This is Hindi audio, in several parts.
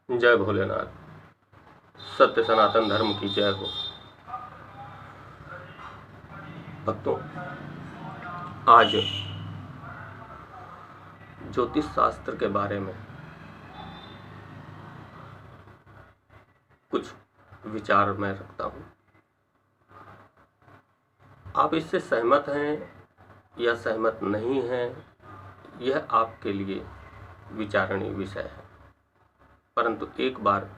जय भोलेनाथ। सत्य सनातन धर्म की जय हो। भक्तों, आज ज्योतिष शास्त्र के बारे में कुछ विचार मैं रखता हूं। आप इससे सहमत हैं या सहमत नहीं हैं, यह आपके लिए विचारणीय विषय है, परंतु एक बार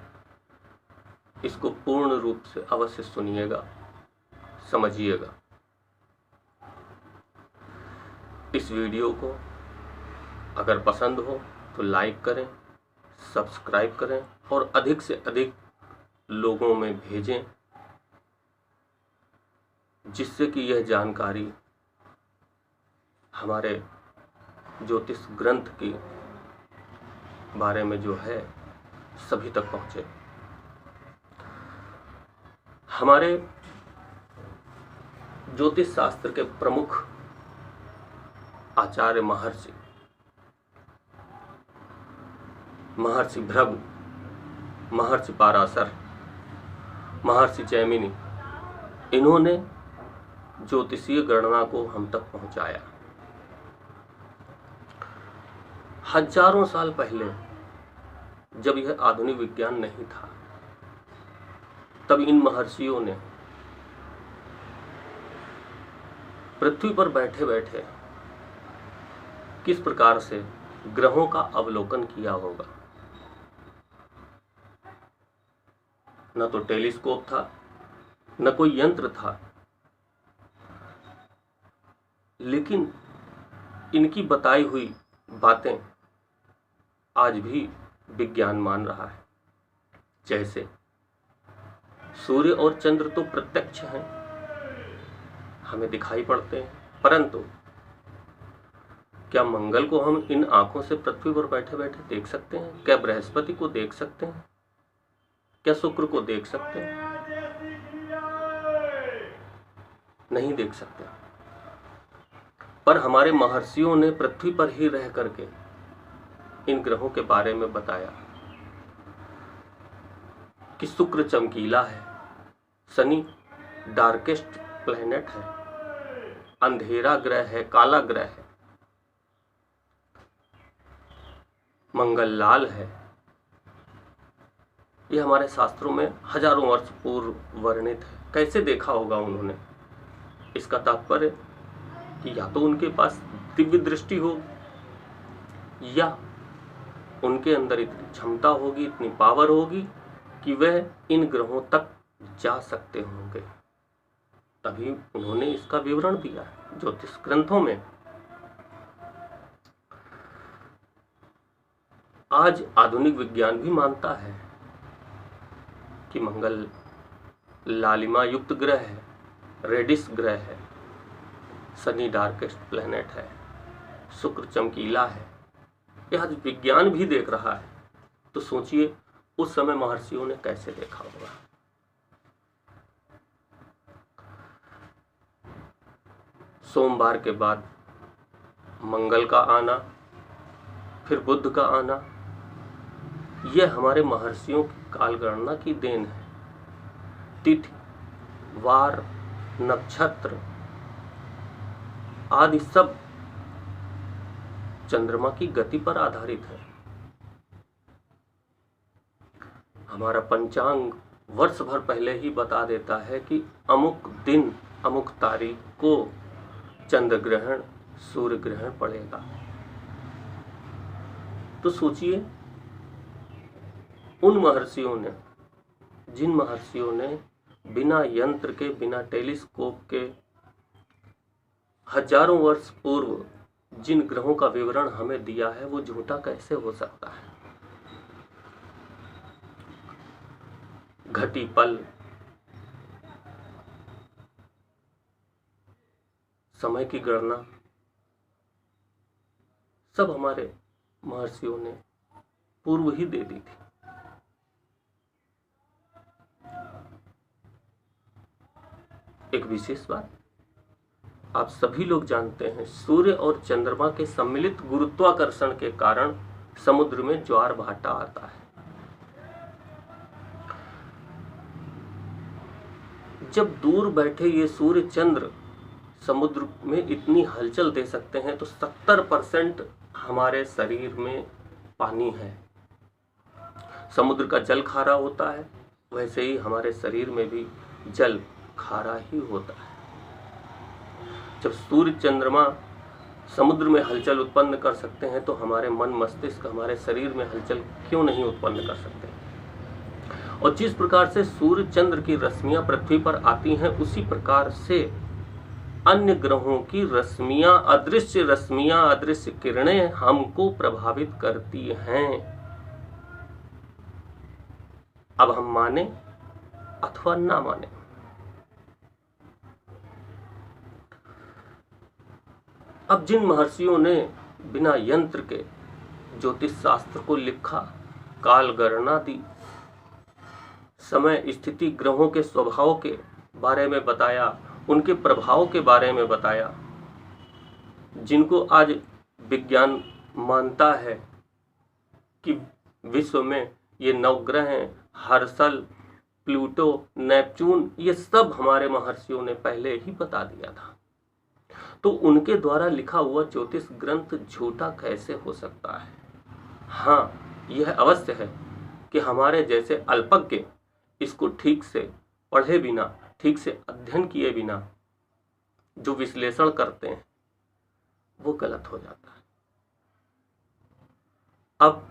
इसको पूर्ण रूप से अवश्य सुनिएगा, समझिएगा। इस वीडियो को अगर पसंद हो तो लाइक करें, सब्सक्राइब करें और अधिक से अधिक लोगों में भेजें, जिससे कि यह जानकारी हमारे ज्योतिष ग्रंथ के बारे में जो है सभी तक पहुंचे। हमारे ज्योतिष शास्त्र के प्रमुख आचार्य महर्षि भृगु, महर्षि पाराशर, महर्षि जैमिनी, इन्होंने ज्योतिषीय गणना को हम तक पहुंचाया। हजारों साल पहले जब यह आधुनिक विज्ञान नहीं था, तब इन महर्षियों ने पृथ्वी पर बैठे बैठे किस प्रकार से ग्रहों का अवलोकन किया होगा। न तो टेलीस्कोप था, न कोई यंत्र था, लेकिन इनकी बताई हुई बातें आज भी विज्ञान मान रहा है। जैसे सूर्य और चंद्र तो प्रत्यक्ष हैं, हमें दिखाई पड़ते हैं, परंतु क्या मंगल को हम इन आंखों से पृथ्वी पर बैठे बैठे देख सकते हैं? क्या बृहस्पति को देख सकते हैं? क्या शुक्र को देख सकते हैं? नहीं देख सकते। पर हमारे महर्षियों ने पृथ्वी पर ही रह करके इन ग्रहों के बारे में बताया कि शुक्र चमकीला है, शनि डार्केस्ट प्लैनेट है, अंधेरा ग्रह है, काला ग्रह है, मंगल लाल है। यह हमारे शास्त्रों में हजारों वर्ष पूर्व वर्णित है। कैसे देखा होगा उन्होंने? इसका तात्पर्य कि या तो उनके पास दिव्य दृष्टि हो, या उनके अंदर इतनी क्षमता होगी, इतनी पावर होगी कि वह इन ग्रहों तक जा सकते होंगे। तभी उन्होंने इसका विवरण दिया है ज्योतिष ग्रंथों में। आज आधुनिक विज्ञान भी मानता है कि मंगल लालिमा युक्त ग्रह है, रेडिश ग्रह है, शनि डार्केस्ट प्लैनेट है, शुक्र चमकीला है। यह आज विज्ञान भी देख रहा है। तो सोचिए उस समय महर्षियों ने कैसे देखा होगा। सोमवार के बाद मंगल का आना, फिर बुध का आना, यह हमारे महर्षियों की कालगणना की देन है। तिथि, वार, नक्षत्र आदि सब चंद्रमा की गति पर आधारित है। हमारा पंचांग वर्ष भर पहले ही बता देता है कि अमुक दिन अमुक तारीख को चंद्र ग्रहण, सूर्य ग्रहण पड़ेगा। तो सोचिए उन महर्षियों ने, जिन महर्षियों ने बिना यंत्र के, बिना टेलीस्कोप के हजारों वर्ष पूर्व जिन ग्रहों का विवरण हमें दिया है, वो झूठा कैसे हो सकता है? घटी पल, समय की गणना सब हमारे महर्षियों ने पूर्व ही दे दी थी। एक विशेष बात आप सभी लोग जानते हैं, सूर्य और चंद्रमा के सम्मिलित गुरुत्वाकर्षण के कारण समुद्र में ज्वार भाटा आता है। जब दूर बैठे ये सूर्य चंद्र समुद्र में इतनी हलचल दे सकते हैं तो 70% हमारे शरीर में पानी है। समुद्र का जल खारा होता है, वैसे ही हमारे शरीर में भी जल खारा ही होता है। जब सूर्य चंद्रमा समुद्र में हलचल उत्पन्न कर सकते हैं तो हमारे मन मस्तिष्क हमारे शरीर में हलचल क्यों नहीं उत्पन्न कर सकते? और जिस प्रकार से सूर्य चंद्र की रश्मियां पृथ्वी पर आती हैं, उसी प्रकार से अन्य ग्रहों की रश्मियां, अदृश्य किरणें हमको प्रभावित करती हैं। अब हम माने अथवा ना माने। अब जिन महर्षियों ने बिना यंत्र के ज्योतिष शास्त्र को लिखा, काल गणना दी, समय स्थिति ग्रहों के स्वभाव के बारे में बताया, उनके प्रभाव के बारे में बताया, जिनको आज विज्ञान मानता है कि विश्व में ये नवग्रह हैं, हर्षल, प्लूटो, नेपच्यून, ये सब हमारे महर्षियों ने पहले ही बता दिया था। तो उनके द्वारा लिखा हुआ ज्योतिष ग्रंथ झूठा कैसे हो सकता है? हाँ, यह अवश्य है कि हमारे जैसे अल्पज्ञ इसको ठीक से पढ़े बिना, ठीक से अध्ययन किए बिना जो विश्लेषण करते हैं वो गलत हो जाता है। अब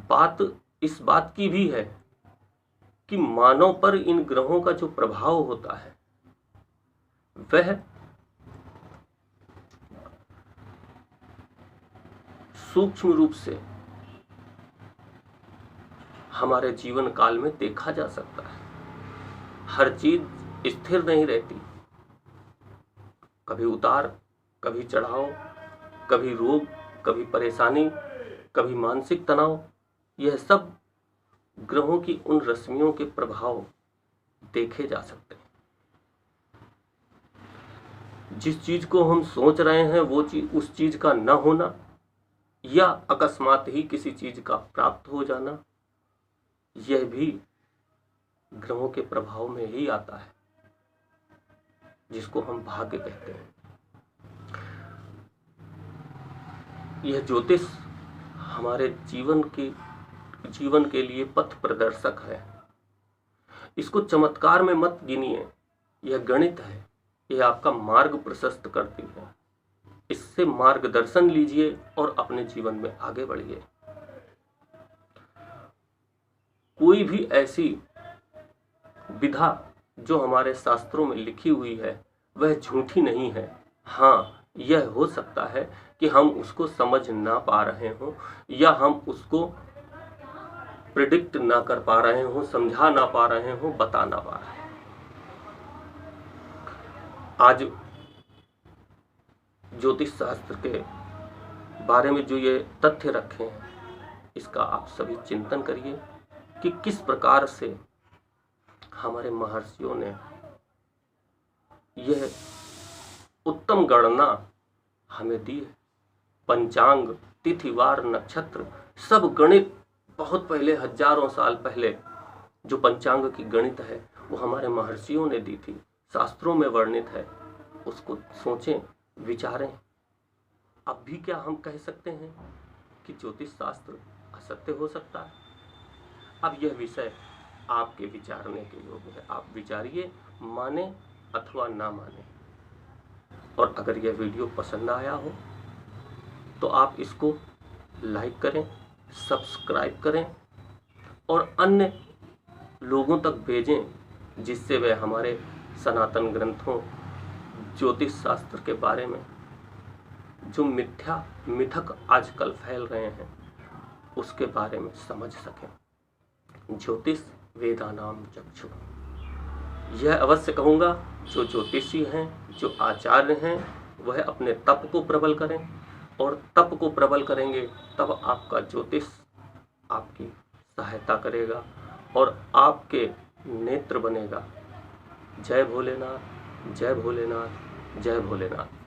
बात इस बात की भी है कि मानव पर इन ग्रहों का जो प्रभाव होता है वह सूक्ष्म रूप से हमारे जीवन काल में देखा जा सकता है। हर चीज स्थिर नहीं रहती, कभी उतार, कभी चढ़ाव, कभी रोग, कभी परेशानी, कभी मानसिक तनाव, यह सब ग्रहों की उन रश्मियों के प्रभाव देखे जा सकते हैं। जिस चीज को हम सोच रहे हैं वो चीज, उस चीज का न होना या अकस्मात ही किसी चीज का प्राप्त हो जाना, यह भी ग्रहों के प्रभाव में ही आता है, जिसको हम भाग्य कहते हैं। यह ज्योतिष हमारे जीवन के लिए पथ प्रदर्शक है। इसको चमत्कार में मत गिनिए, यह गणित है, यह आपका मार्ग प्रशस्त करती है। इससे मार्गदर्शन लीजिए और अपने जीवन में आगे बढ़िए। कोई भी ऐसी विधा जो हमारे शास्त्रों में लिखी हुई है वह झूठी नहीं है। हाँ, यह हो सकता है कि हम उसको समझ ना पा रहे हों या हम उसको प्रिडिक्ट ना कर पा रहे हों, समझा ना पा रहे हों, बता ना पा रहे हैं। आज ज्योतिष शास्त्र के बारे में जो ये तथ्य रखे हैं, इसका आप सभी चिंतन करिए कि किस प्रकार से हमारे महर्षियों ने यह उत्तम गणना हमें दी है। पंचांग, तिथिवार, नक्षत्र, सब गणित बहुत पहले, हजारों साल पहले जो पंचांग की गणित है वो हमारे महर्षियों ने दी थी, शास्त्रों में वर्णित है। उसको सोचें, विचारें। अब भी क्या हम कह सकते हैं कि ज्योतिष शास्त्र असत्य हो सकता है? अब यह विषय आपके विचारने के योग्य है। आप विचारिए, माने अथवा ना माने। और अगर यह वीडियो पसंद आया हो तो आप इसको लाइक करें, सब्सक्राइब करें और अन्य लोगों तक भेजें, जिससे वे हमारे सनातन ग्रंथों, ज्योतिष शास्त्र के बारे में जो मिथक आजकल फैल रहे हैं उसके बारे में समझ सकें। ज्योतिष वेदानाम चक्षु। यह अवश्य कहूँगा, जो ज्योतिषी हैं, जो आचार्य हैं, वह अपने तप को प्रबल करें, और तप को प्रबल करेंगे तब आपका ज्योतिष आपकी सहायता करेगा और आपके नेत्र बनेगा। जय भोलेनाथ, जय भोलेनाथ, जय भोलेनाथ।